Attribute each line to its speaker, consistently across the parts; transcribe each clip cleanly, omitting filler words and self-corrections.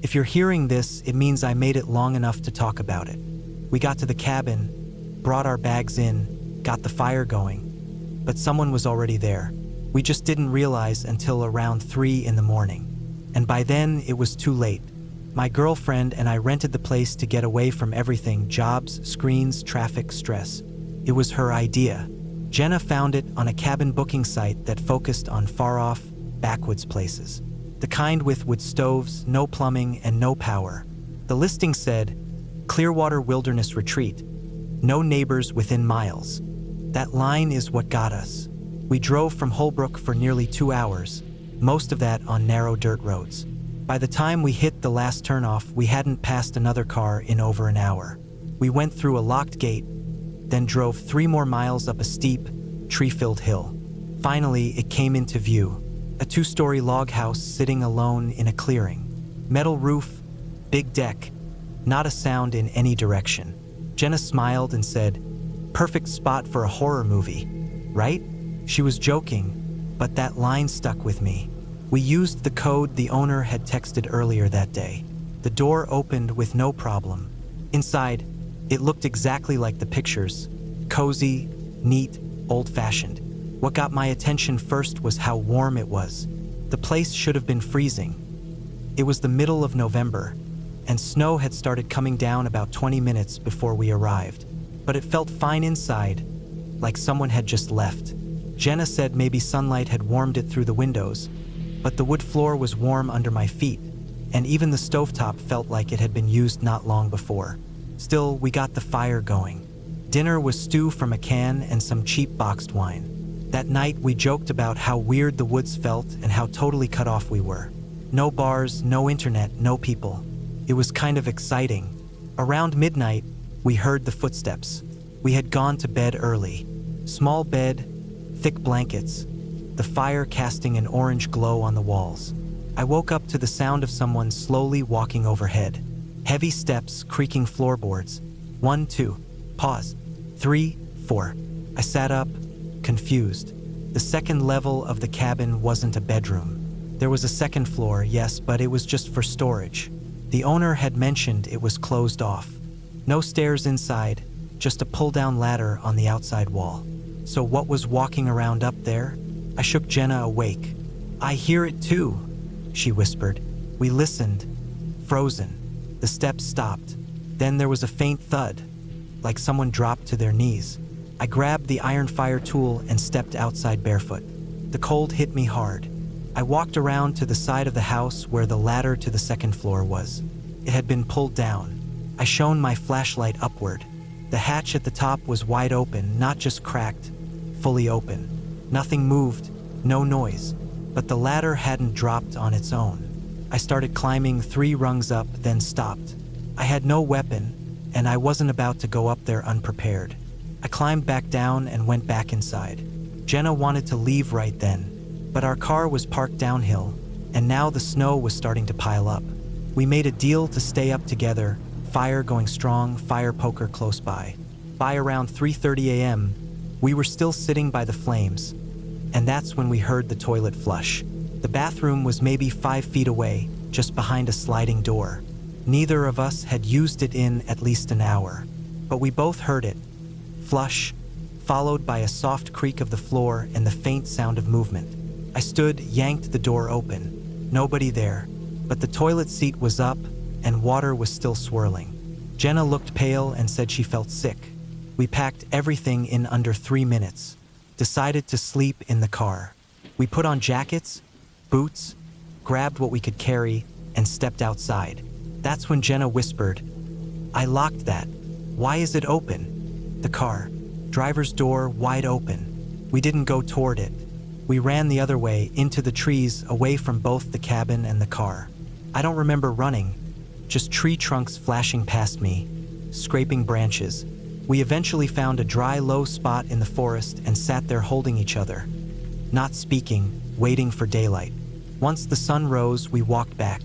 Speaker 1: If you're hearing this, it means I made it long enough to talk about it. We got to the cabin, brought our bags in, got the fire going, but someone was already there. We just didn't realize until around 3 in the morning. And by then, it was too late. My girlfriend and I rented the place to get away from everything: jobs, screens, traffic, stress. It was her idea. Jenna found it on a cabin booking site that focused on far-off, backwoods places. The kind with wood stoves, no plumbing, and no power. The listing said, Clearwater Wilderness Retreat. No neighbors within miles. That line is what got us. We drove from Holbrook for nearly 2 hours, most of that on narrow dirt roads. By the time we hit the last turnoff, we hadn't passed another car in over an hour. We went through a locked gate, then drove 3 more miles up a steep, tree-filled hill. Finally, it came into view. A 2-story log house sitting alone in a clearing. Metal roof, big deck, not a sound in any direction. Jenna smiled and said, "Perfect spot for a horror movie, right?" She was joking, but that line stuck with me. We used the code the owner had texted earlier that day. The door opened with no problem. Inside, it looked exactly like the pictures. Cozy, neat, old-fashioned. What got my attention first was how warm it was. The place should have been freezing. It was the middle of November, and snow had started coming down about 20 minutes before we arrived. But it felt fine inside, like someone had just left. Jenna said maybe sunlight had warmed it through the windows, but the wood floor was warm under my feet, and even the stovetop felt like it had been used not long before. Still, we got the fire going. Dinner was stew from a can and some cheap boxed wine. That night, we joked about how weird the woods felt and how totally cut off we were. No bars, no internet, no people. It was kind of exciting. Around midnight, we heard the footsteps. We had gone to bed early. Small bed, thick blankets, the fire casting an orange glow on the walls. I woke up to the sound of someone slowly walking overhead. Heavy steps, creaking floorboards. 1, 2, pause. 3, 4. I sat up, confused. The second level of the cabin wasn't a bedroom. There was a second floor, yes, but it was just for storage. The owner had mentioned it was closed off. No stairs inside, just a pull-down ladder on the outside wall. So what was walking around up there? I shook Jenna awake. "I hear it too," she whispered. We listened, frozen. The steps stopped. Then there was a faint thud, like someone dropped to their knees. I grabbed the iron fire tool and stepped outside barefoot. The cold hit me hard. I walked around to the side of the house where the ladder to the second floor was. It had been pulled down. I shone my flashlight upward. The hatch at the top was wide open, not just cracked, fully open. Nothing moved, no noise, but the ladder hadn't dropped on its own. I started climbing 3 rungs up, then stopped. I had no weapon, and I wasn't about to go up there unprepared. I climbed back down and went back inside. Jenna wanted to leave right then, but our car was parked downhill, and now the snow was starting to pile up. We made a deal to stay up together, fire going strong, fire poker close by. By around 3:30 a.m., we were still sitting by the flames, and that's when we heard the toilet flush. The bathroom was maybe 5 feet away, just behind a sliding door. Neither of us had used it in at least an hour, but we both heard it. Flush, followed by a soft creak of the floor and the faint sound of movement. I stood, yanked the door open. Nobody there, but the toilet seat was up and water was still swirling. Jenna looked pale and said she felt sick. We packed everything in under 3 minutes, decided to sleep in the car. We put on jackets, boots, grabbed what we could carry, and stepped outside. That's when Jenna whispered, "I locked that. Why is it open?" The car, driver's door wide open. We didn't go toward it. We ran the other way, into the trees, away from both the cabin and the car. I don't remember running, just tree trunks flashing past me, scraping branches. We eventually found a dry, low spot in the forest and sat there holding each other, not speaking, waiting for daylight. Once the sun rose, we walked back.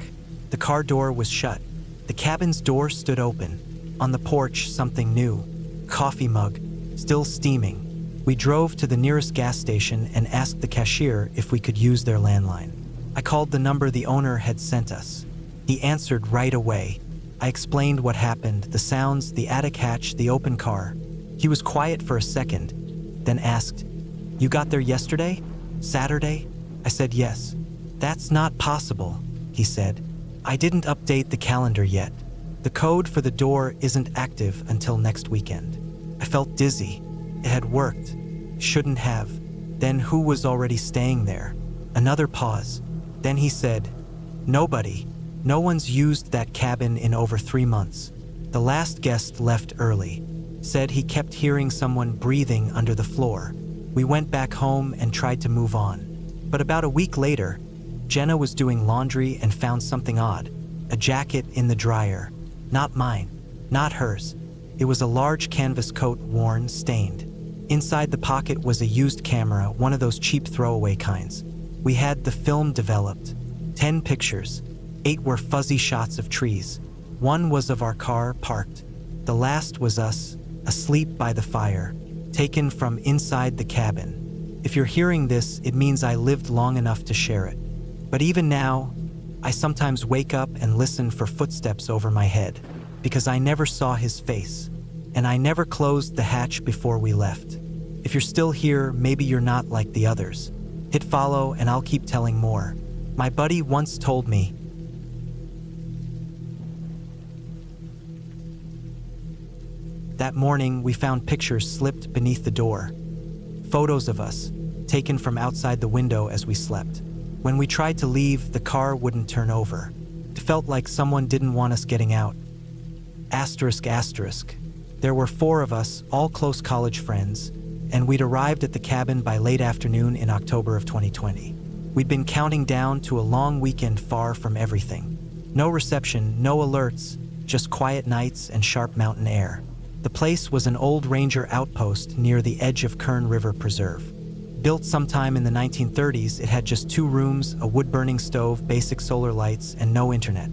Speaker 1: The car door was shut. The cabin's door stood open. On the porch, something new. Coffee mug, still steaming. We drove to the nearest gas station and asked the cashier if we could use their landline. I called the number the owner had sent us. He answered right away. I explained what happened, the sounds, the attic hatch, the open car. He was quiet for a second, then asked, "You got there yesterday? Saturday?" I said yes. "That's not possible," he said. "I didn't update the calendar yet. The code for the door isn't active until next weekend." I felt dizzy. It had worked. Shouldn't have. Then who was already staying there? Another pause. Then he said, "Nobody. No one's used that cabin in over 3 months. The last guest left early. Said he kept hearing someone breathing under the floor. We went back home and tried to move on. But about a week later, Jenna was doing laundry and found something odd. A jacket in the dryer. Not mine. Not hers. It was a large canvas coat, worn, stained. Inside the pocket was a used camera, one of those cheap throwaway kinds. We had the film developed. 10 pictures. 8 were fuzzy shots of trees. 1 was of our car parked. The last was us, asleep by the fire, taken from inside the cabin. If you're hearing this, it means I lived long enough to share it. But even now, I sometimes wake up and listen for footsteps over my head, because I never saw his face, and I never closed the hatch before we left. If you're still here, maybe you're not like the others. Hit follow and I'll keep telling more. My buddy once told me, that morning, we found pictures slipped beneath the door. Photos of us, taken from outside the window as we slept. When we tried to leave, the car wouldn't turn over. It felt like someone didn't want us getting out. Asterisk, asterisk. There were 4 of us, all close college friends, and we'd arrived at the cabin by late afternoon in October of 2020. We'd been counting down to a long weekend far from everything. No reception, no alerts, just quiet nights and sharp mountain air. The place was an old ranger outpost near the edge of Kern River Preserve. Built sometime in the 1930s, it had just 2 rooms, a wood-burning stove, basic solar lights, and no internet.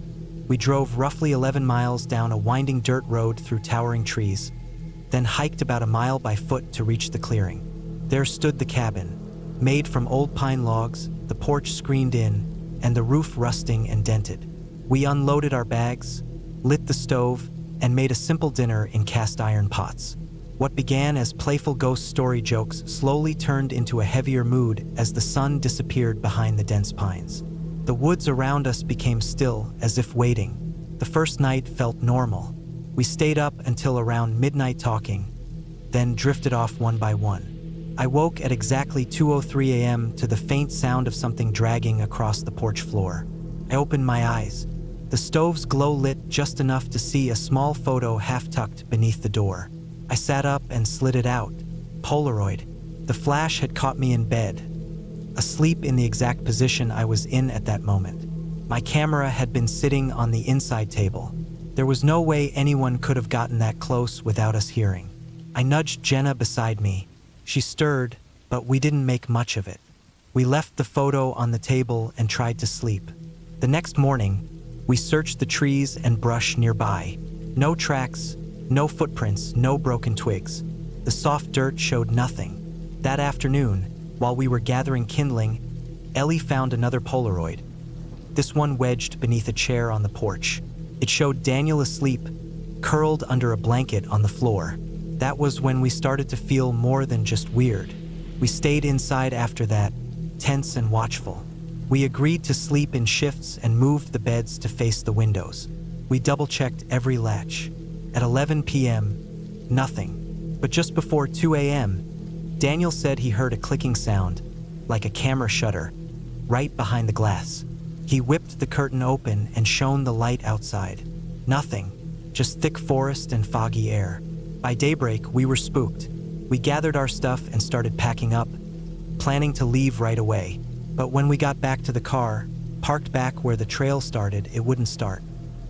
Speaker 1: We drove roughly 11 miles down a winding dirt road through towering trees, then hiked about a mile by foot to reach the clearing. There stood the cabin, made from old pine logs, the porch screened in, and the roof rusting and dented. We unloaded our bags, lit the stove, and made a simple dinner in cast iron pots. What began as playful ghost story jokes slowly turned into a heavier mood as the sun disappeared behind the dense pines. The woods around us became still, as if waiting. The first night felt normal. We stayed up until around midnight talking, then drifted off one by one. I woke at exactly 2:03 a.m. to the faint sound of something dragging across the porch floor. I opened my eyes. The stove's glow lit just enough to see a small photo half-tucked beneath the door. I sat up and slid it out. Polaroid. The flash had caught me in bed, asleep in the exact position I was in at that moment. My camera had been sitting on the inside table. There was no way anyone could have gotten that close without us hearing. I nudged Jenna beside me. She stirred, but we didn't make much of it. We left the photo on the table and tried to sleep. The next morning, we searched the trees and brush nearby. No tracks, no footprints, no broken twigs. The soft dirt showed nothing. That afternoon, while we were gathering kindling, Ellie found another Polaroid. This one wedged beneath a chair on the porch. It showed Daniel asleep, curled under a blanket on the floor. That was when we started to feel more than just weird. We stayed inside after that, tense and watchful. We agreed to sleep in shifts and moved the beds to face the windows. We double-checked every latch. At 11 p.m., nothing. But just before 2 a.m., Daniel said he heard a clicking sound, like a camera shutter, right behind the glass. He whipped the curtain open and shone the light outside. Nothing, just thick forest and foggy air. By daybreak, we were spooked. We gathered our stuff and started packing up, planning to leave right away. But when we got back to the car, parked back where the trail started, it wouldn't start.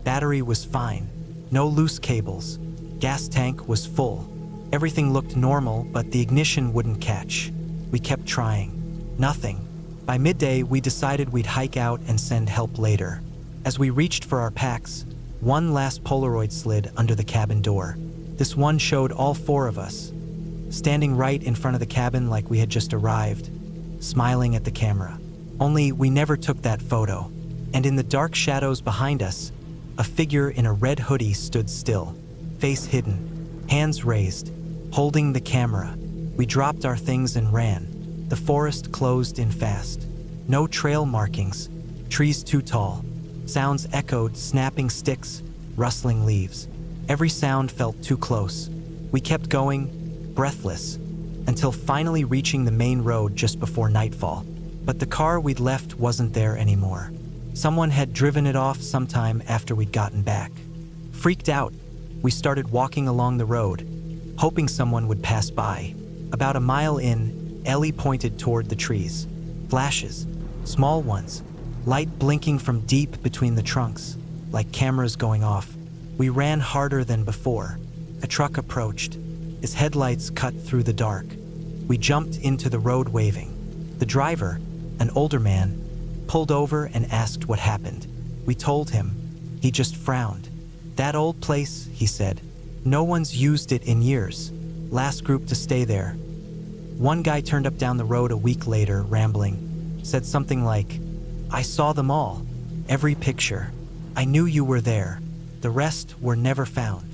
Speaker 1: Battery was fine. No loose cables. Gas tank was full. Everything looked normal, but the ignition wouldn't catch. We kept trying. Nothing. By midday, we decided we'd hike out and send help later. As we reached for our packs, one last Polaroid slid under the cabin door. This one showed all 4 of us, standing right in front of the cabin like we had just arrived, smiling at the camera. Only we never took that photo. And in the dark shadows behind us, a figure in a red hoodie stood still, face hidden, hands raised, holding the camera. We dropped our things and ran. The forest closed in fast. No trail markings, trees too tall. Sounds echoed, snapping sticks, rustling leaves. Every sound felt too close. We kept going, breathless, until finally reaching the main road just before nightfall. But the car we'd left wasn't there anymore. Someone had driven it off sometime after we'd gotten back. Freaked out, we started walking along the road, hoping someone would pass by. About a mile in, Ellie pointed toward the trees. Flashes, small ones, light blinking from deep between the trunks, like cameras going off. We ran harder than before. A truck approached. Its headlights cut through the dark. We jumped into the road waving. The driver, an older man, pulled over and asked what happened. We told him. He just frowned. "That old place," he said. "No one's used it in years. Last group to stay there." One guy turned up down the road a week later, rambling, said something like, "I saw them all. Every picture. I knew you were there. The rest were never found."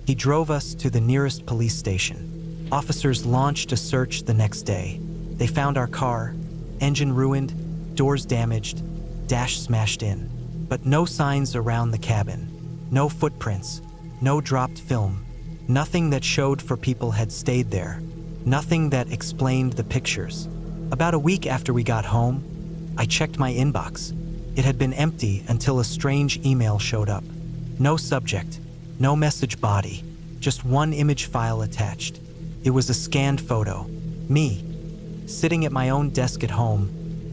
Speaker 1: He drove us to the nearest police station. Officers launched a search the next day. They found our car, engine ruined, doors damaged, dash smashed in. But no signs around the cabin. No footprints. No dropped film. Nothing that showed for people had stayed there. Nothing that explained the pictures. About a week after we got home, I checked my inbox. It had been empty until a strange email showed up. No subject, no message body, just one image file attached. It was a scanned photo. Me, sitting at my own desk at home,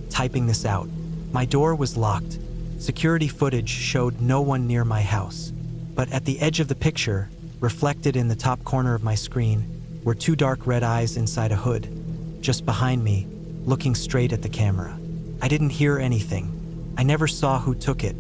Speaker 1: typing this out. My door was locked. Security footage showed no one near my house. But at the edge of the picture, reflected in the top corner of my screen, were two dark red eyes inside a hood, just behind me, looking straight at the camera. I didn't hear anything. I never saw who took it,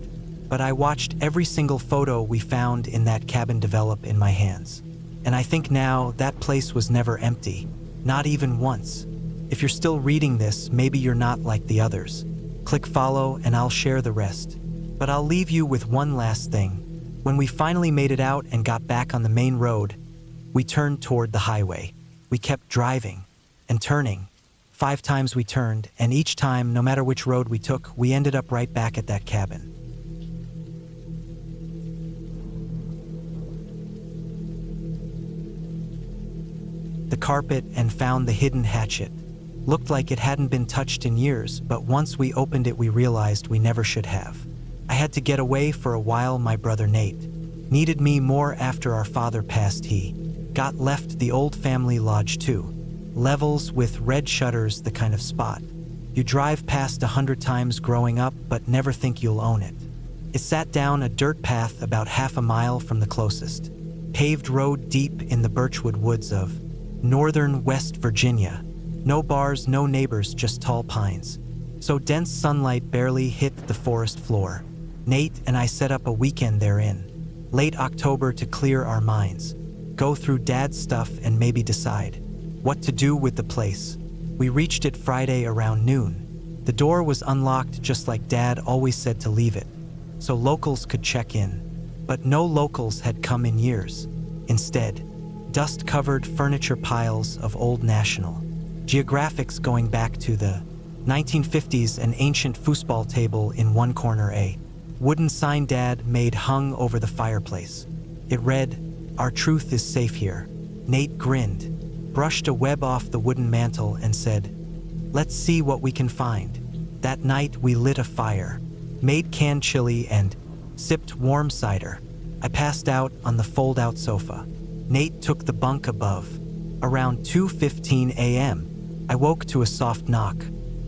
Speaker 1: but I watched every single photo we found in that cabin develop in my hands. And I think now that place was never empty, not even once. If you're still reading this, maybe you're not like the others. Click follow and I'll share the rest. But I'll leave you with one last thing. When we finally made it out and got back on the main road, we turned toward the highway. We kept driving and turning. 5 times we turned, and each time, no matter which road we took, we ended up right back at that cabin. The carpet and found the hidden hatchet. Looked like it hadn't been touched in years, but once we opened it we realized we never should have. I had to get away for a while. My brother Nate needed me more after our father passed. He got left the old family lodge too. Levels with red shutters, the kind of spot you drive past 100 times growing up but never think you'll own it. It sat down a dirt path about half a mile from the closest paved road deep in the birchwood woods of northern West Virginia. No bars, no neighbors, just tall pines. So dense sunlight barely hit the forest floor. Nate and I set up a weekend therein, late October, to clear our minds, go through Dad's stuff and maybe decide what to do with the place. We reached it Friday around noon. The door was unlocked just like Dad always said to leave it, so locals could check in. But no locals had come in years. Instead, dust-covered furniture piles of old National Geographics going back to the 1950s, an ancient foosball table in one corner, a wooden sign Dad made hung over the fireplace. It read, "Our truth is safe here." Nate grinned, brushed a web off the wooden mantle and said, "Let's see what we can find." That night we lit a fire, made canned chili and sipped warm cider. I passed out on the fold-out sofa. Nate took the bunk above. Around 2:15 a.m., I woke to a soft knock,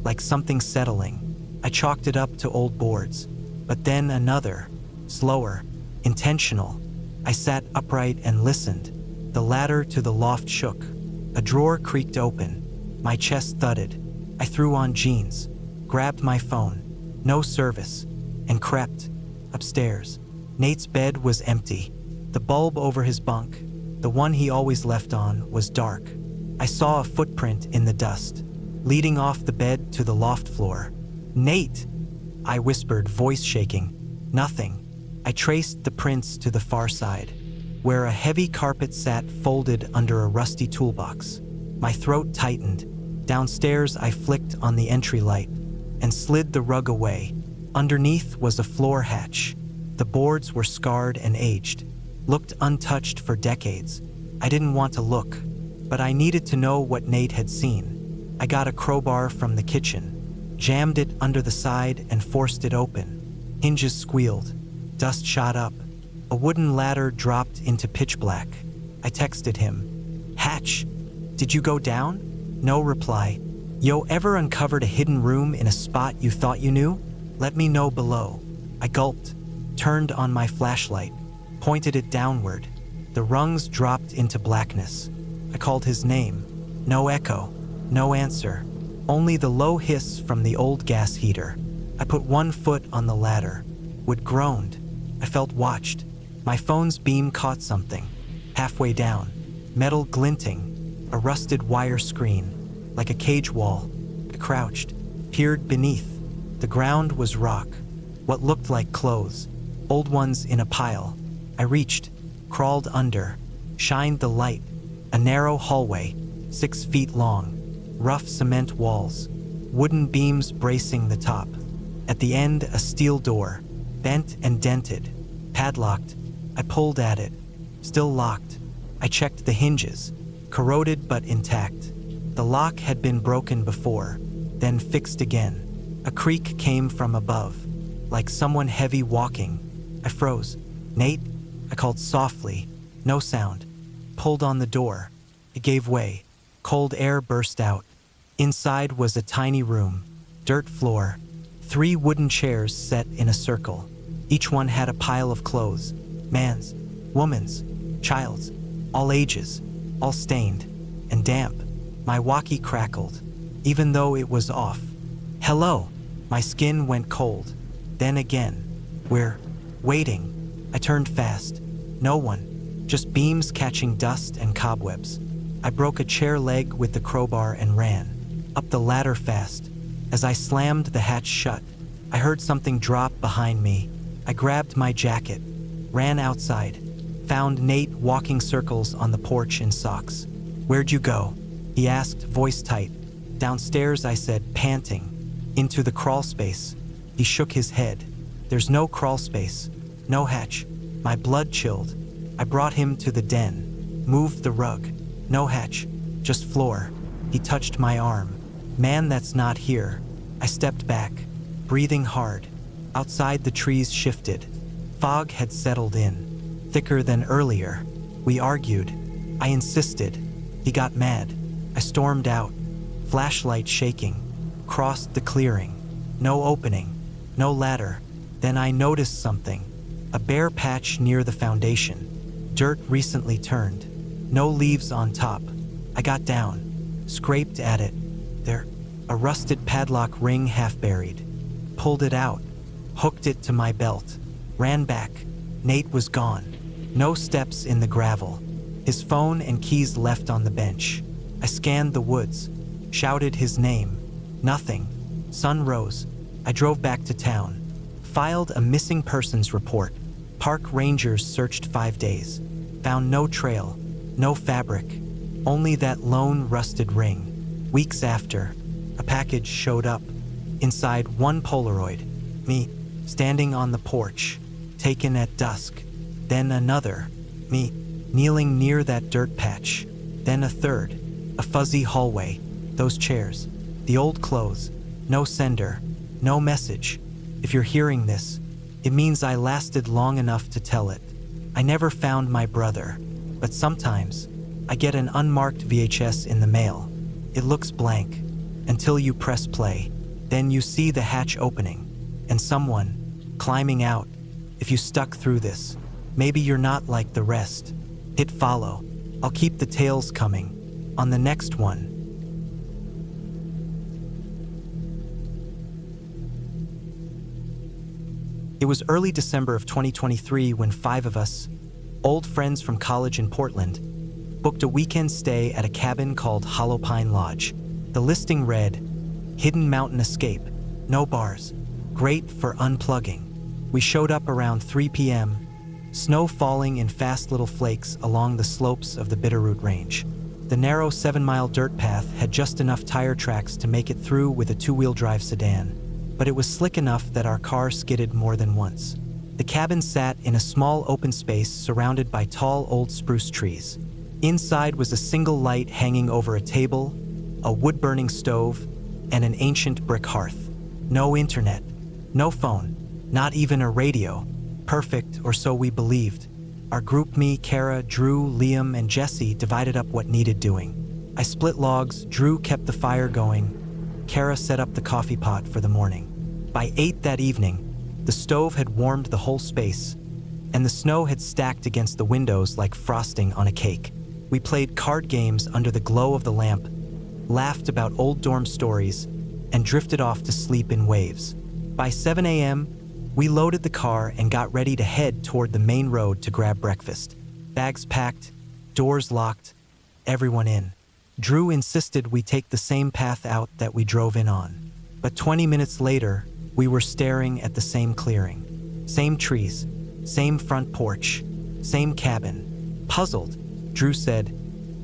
Speaker 1: like something settling. I chalked it up to old boards, but then another, slower, intentional. I sat upright and listened. The ladder to the loft shook. A drawer creaked open. My chest thudded. I threw on jeans, grabbed my phone, no service, and crept upstairs. Nate's bed was empty. The bulb over his bunk, the one he always left on, was dark. I saw a footprint in the dust, leading off the bed to the loft floor. "Nate!" I whispered, voice shaking. Nothing. I traced the prints to the far side, where a heavy carpet sat folded under a rusty toolbox. My throat tightened. Downstairs, I flicked on the entry light and slid the rug away. Underneath was a floor hatch. The boards were scarred and aged, looked untouched for decades. I didn't want to look, but I needed to know what Nate had seen. I got a crowbar from the kitchen, jammed it under the side and forced it open. Hinges squealed. Dust shot up. A wooden ladder dropped into pitch black. I texted him. Hatch, did you go down? No reply. Yo, ever uncovered a hidden room in a spot you thought you knew? Let me know below. I gulped, turned on my flashlight, pointed it downward. The rungs dropped into blackness. I called his name. No echo, no answer. Only the low hiss from the old gas heater. I put one foot on the ladder. Wood groaned. I felt watched. My phone's beam caught something. Halfway down, metal glinting, a rusted wire screen, like a cage wall. I crouched, peered beneath. The ground was rock, what looked like clothes, old ones in a pile. I reached, crawled under, shined the light. A narrow hallway, 6 feet long, rough cement walls, wooden beams bracing the top. At the end, a steel door, bent and dented, padlocked. I pulled at it, still locked. I checked the hinges, corroded but intact. The lock had been broken before, then fixed again. A creak came from above, like someone heavy walking. I froze. Nate? I called softly. No sound. Pulled on the door. It gave way. Cold air burst out. Inside was a tiny room, dirt floor, 3 wooden chairs set in a circle. Each one had a pile of clothes, man's, woman's, child's, all ages, all stained and damp. My walkie crackled, even though it was off. Hello. My skin went cold. Then again. We're waiting. I turned fast. No one, just beams catching dust and cobwebs. I broke a chair leg with the crowbar and ran up the ladder fast. As I slammed the hatch shut, I heard something drop behind me. I grabbed my jacket, ran outside, found Nate walking circles on the porch in socks. Where'd you go? He asked, voice tight. Downstairs, I said, panting. Into the crawl space. He shook his head. There's no crawl space, no hatch. My blood chilled. I brought him to the den, moved the rug. No hatch, just floor. He touched my arm. Man, that's not here. I stepped back, breathing hard. Outside, the trees shifted. Fog had settled in, thicker than earlier. We argued. I insisted. He got mad. I stormed out, flashlight shaking, crossed the clearing. No opening, no ladder. Then I noticed something. A bare patch near the foundation. Dirt recently turned. No leaves on top. I got down, scraped at it. There, a rusted padlock ring half buried. Pulled it out, hooked it to my belt, ran back. Nate was gone. No steps in the gravel. His phone and keys left on the bench. I scanned the woods, shouted his name. Nothing. Sun rose. I drove back to town, filed a missing persons report. Park rangers searched 5 days. Found no trail, no fabric, only that lone rusted ring. Weeks after, a package showed up. Inside, one Polaroid. Me, standing on the porch, taken at dusk. Then another. Me, kneeling near that dirt patch. Then a third. A fuzzy hallway. Those chairs. The old clothes. No sender. No message. If you're hearing this, it means I lasted long enough to tell it. I never found my brother, but sometimes I get an unmarked VHS in the mail. It looks blank until you press play. Then you see the hatch opening and someone climbing out. If you stuck through this, maybe you're not like the rest. Hit follow. I'll keep the tales coming on the next one. It was early December of 2023 when 5 of us, old friends from college in Portland, booked a weekend stay at a cabin called Hollow Pine Lodge. The listing read, Hidden Mountain Escape, no bars, great for unplugging. We showed up around 3 p.m., snow falling in fast little flakes along the slopes of the Bitterroot Range. The narrow 7-mile dirt path had just enough tire tracks to make it through with a 2-wheel drive sedan, but it was slick enough that our car skidded more than once. The cabin sat in a small open space surrounded by tall old spruce trees. Inside was a single light hanging over a table, a wood-burning stove, and an ancient brick hearth. No internet, no phone, not even a radio. Perfect, or so we believed. Our group, me, Kara, Drew, Liam, and Jesse, divided up what needed doing. I split logs, Drew kept the fire going, Kara set up the coffee pot for the morning. By 8 that evening, the stove had warmed the whole space, and the snow had stacked against the windows like frosting on a cake. We played card games under the glow of the lamp, laughed about old dorm stories, and drifted off to sleep in waves. By 7 a.m., we loaded the car and got ready to head toward the main road to grab breakfast. Bags packed, doors locked, everyone in. Drew insisted we take the same path out that we drove in on. But 20 minutes later, we were staring at the same clearing. Same trees, same front porch, same cabin. Puzzled, Drew said,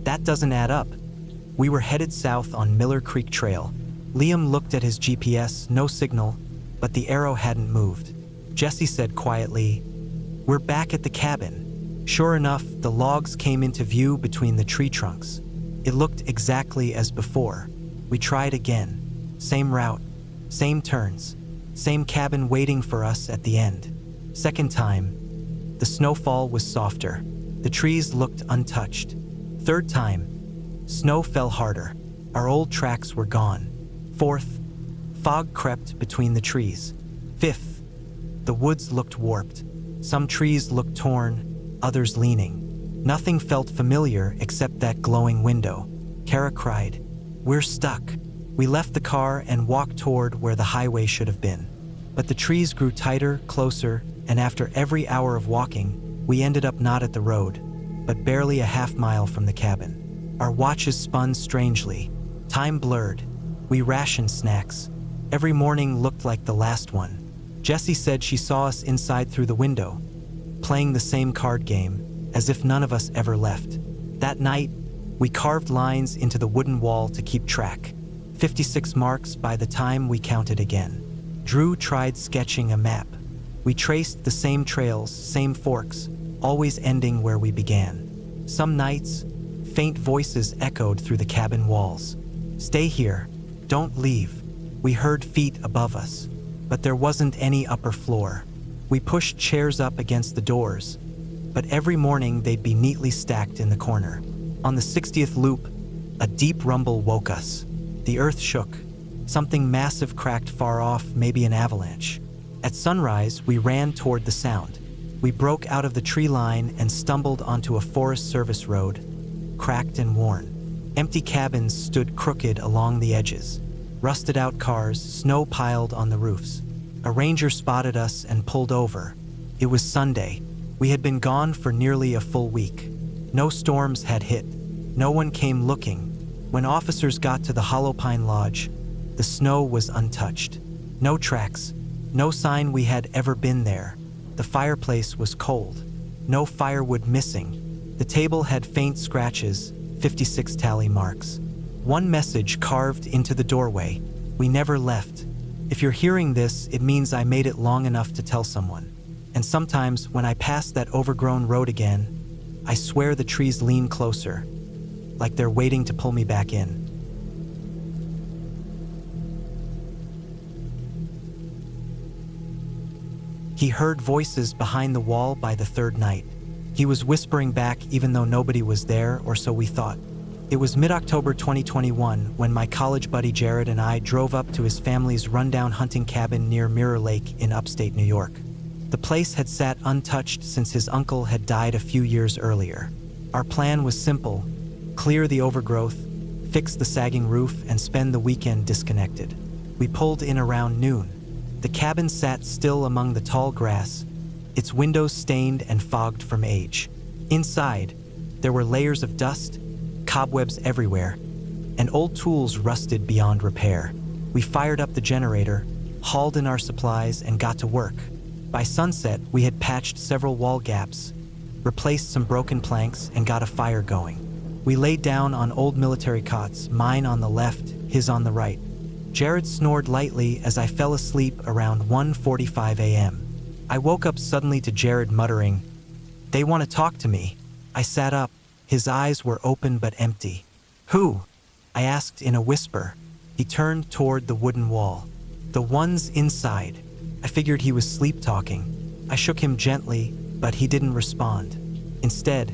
Speaker 1: "That doesn't add up." We were headed south on Miller Creek Trail. Liam looked at his GPS, no signal, but the arrow hadn't moved. Jesse said quietly, "We're back at the cabin." Sure enough, the logs came into view between the tree trunks. It looked exactly as before. We tried again. Same route, same turns, same cabin waiting for us at the end. Second time, the snowfall was softer. The trees looked untouched. Third time, snow fell harder. Our old tracks were gone. Fourth, fog crept between the trees. Fifth, the woods looked warped. Some trees looked torn, others leaning. Nothing felt familiar except that glowing window. Kara cried, "We're stuck." We left the car and walked toward where the highway should have been. But the trees grew tighter, closer, and after every hour of walking, we ended up not at the road, but barely a half-mile from the cabin. Our watches spun strangely. Time blurred. We rationed snacks. Every morning looked like the last one. Jessie said she saw us inside through the window, playing the same card game, as if none of us ever left. That night, we carved lines into the wooden wall to keep track. 56 marks by the time we counted again. Drew tried sketching a map. We traced the same trails, same forks, always ending where we began. Some nights, faint voices echoed through the cabin walls. "Stay here, don't leave." We heard feet above us, but there wasn't any upper floor. We pushed chairs up against the doors, but every morning they'd be neatly stacked in the corner. On the 60th loop, a deep rumble woke us. The earth shook. Something massive cracked far off, maybe an avalanche. At sunrise, we ran toward the sound. We broke out of the tree line and stumbled onto a Forest Service road, cracked and worn. Empty cabins stood crooked along the edges. Rusted out cars, snow piled on the roofs. A ranger spotted us and pulled over. It was Sunday. We had been gone for nearly a full week. No storms had hit. No one came looking. When officers got to the Hollow Pine Lodge, the snow was untouched. No tracks, no sign we had ever been there. The fireplace was cold. No firewood missing. The table had faint scratches, 56 tally marks. One message carved into the doorway: "We never left." If you're hearing this, it means I made it long enough to tell someone. And sometimes, when I pass that overgrown road again, I swear the trees lean closer, like they're waiting to pull me back in. He heard voices behind the wall by the third night. He was whispering back even though nobody was there, or so we thought. It was mid-October 2021 when my college buddy Jared and I drove up to his family's rundown hunting cabin near Mirror Lake in upstate New York. The place had sat untouched since his uncle had died a few years earlier. Our plan was simple: clear the overgrowth, fix the sagging roof, and spend the weekend disconnected. We pulled in around noon. The cabin sat still among the tall grass, its windows stained and fogged from age. Inside, there were layers of dust, cobwebs everywhere, and old tools rusted beyond repair. We fired up the generator, hauled in our supplies, and got to work. By sunset, we had patched several wall gaps, replaced some broken planks, and got a fire going. We laid down on old military cots, mine on the left, his on the right. Jared snored lightly as I fell asleep around 1:45 a.m. I woke up suddenly to Jared muttering, "They want to talk to me." I sat up. His eyes were open but empty. "Who?" I asked in a whisper. He turned toward the wooden wall. "The ones inside." I figured he was sleep-talking. I shook him gently, but he didn't respond. Instead,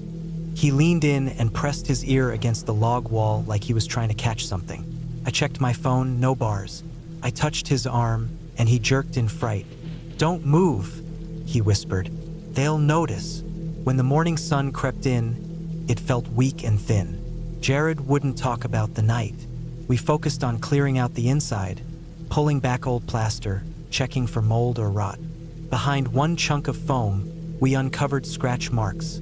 Speaker 1: he leaned in and pressed his ear against the log wall like he was trying to catch something. I checked my phone, no bars. I touched his arm, and he jerked in fright. "Don't move," he whispered. "They'll notice." When the morning sun crept in, it felt weak and thin. Jared wouldn't talk about the night. We focused on clearing out the inside, pulling back old plaster, checking for mold or rot. Behind one chunk of foam, we uncovered scratch marks,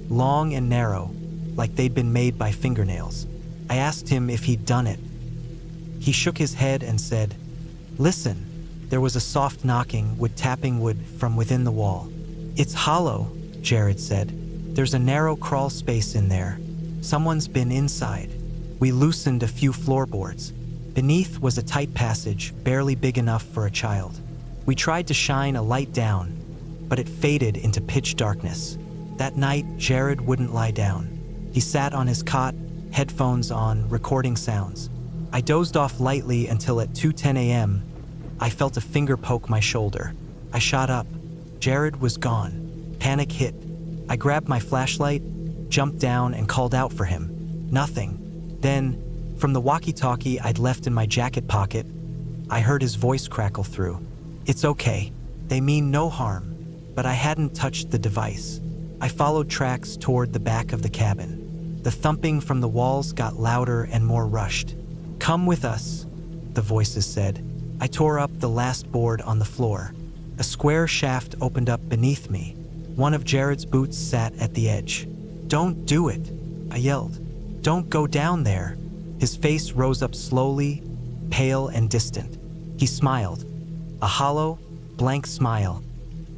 Speaker 1: long and narrow, like they'd been made by fingernails. I asked him if he'd done it. He shook his head and said, "Listen." There was a soft knocking, wood tapping wood from within the wall. "It's hollow," Jared said. "There's a narrow crawl space in there. Someone's been inside." We loosened a few floorboards. Beneath was a tight passage, barely big enough for a child. We tried to shine a light down, but it faded into pitch darkness. That night, Jared wouldn't lie down. He sat on his cot, headphones on, recording sounds. I dozed off lightly until at 2:10 a.m., I felt a finger poke my shoulder. I shot up. Jared was gone. Panic hit. I grabbed my flashlight, jumped down, and called out for him. Nothing. Then, from the walkie-talkie I'd left in my jacket pocket, I heard his voice crackle through. "It's okay. They mean no harm." But I hadn't touched the device. I followed tracks toward the back of the cabin. The thumping from the walls got louder and more rushed. "Come with us," the voices said. I tore up the last board on the floor. A square shaft opened up beneath me. One of Jared's boots sat at the edge. "Don't do it," I yelled. "Don't go down there." His face rose up slowly, pale and distant. He smiled, a hollow, blank smile,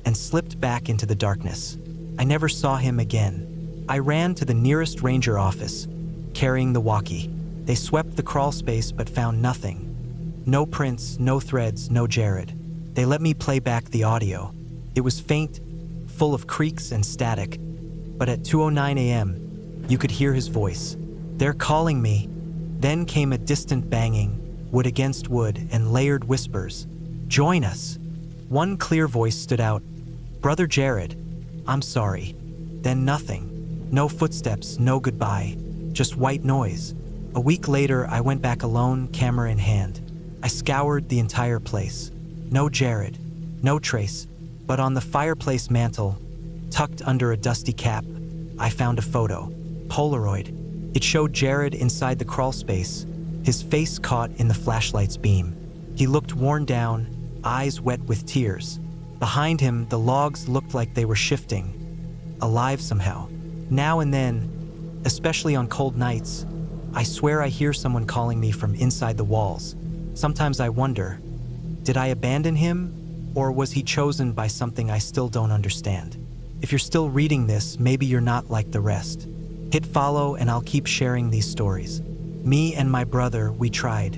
Speaker 1: and slipped back into the darkness. I never saw him again. I ran to the nearest ranger office, carrying the walkie. They swept the crawl space but found nothing. No prints, no threads, no Jared. They let me play back the audio. It was faint, full of creaks and static, but at 2:09 a.m., you could hear his voice. "They're calling me." Then came a distant banging, wood against wood, and layered whispers. "Join us." One clear voice stood out. "Brother Jared, I'm sorry." Then nothing. No footsteps, no goodbye, just white noise. A week later, I went back alone, camera in hand. I scoured the entire place. No Jared, no trace, but on the fireplace mantel, tucked under a dusty cap, I found a photo. Polaroid. It showed Jared inside the crawl space, his face caught in the flashlight's beam. He looked worn down, eyes wet with tears. Behind him, the logs looked like they were shifting, alive somehow. Now and then, especially on cold nights, I swear I hear someone calling me from inside the walls. Sometimes I wonder, did I abandon him, or was he chosen by something I still don't understand? If you're still reading this, maybe you're not like the rest. Hit follow and I'll keep sharing these stories. Me and my brother, we tried.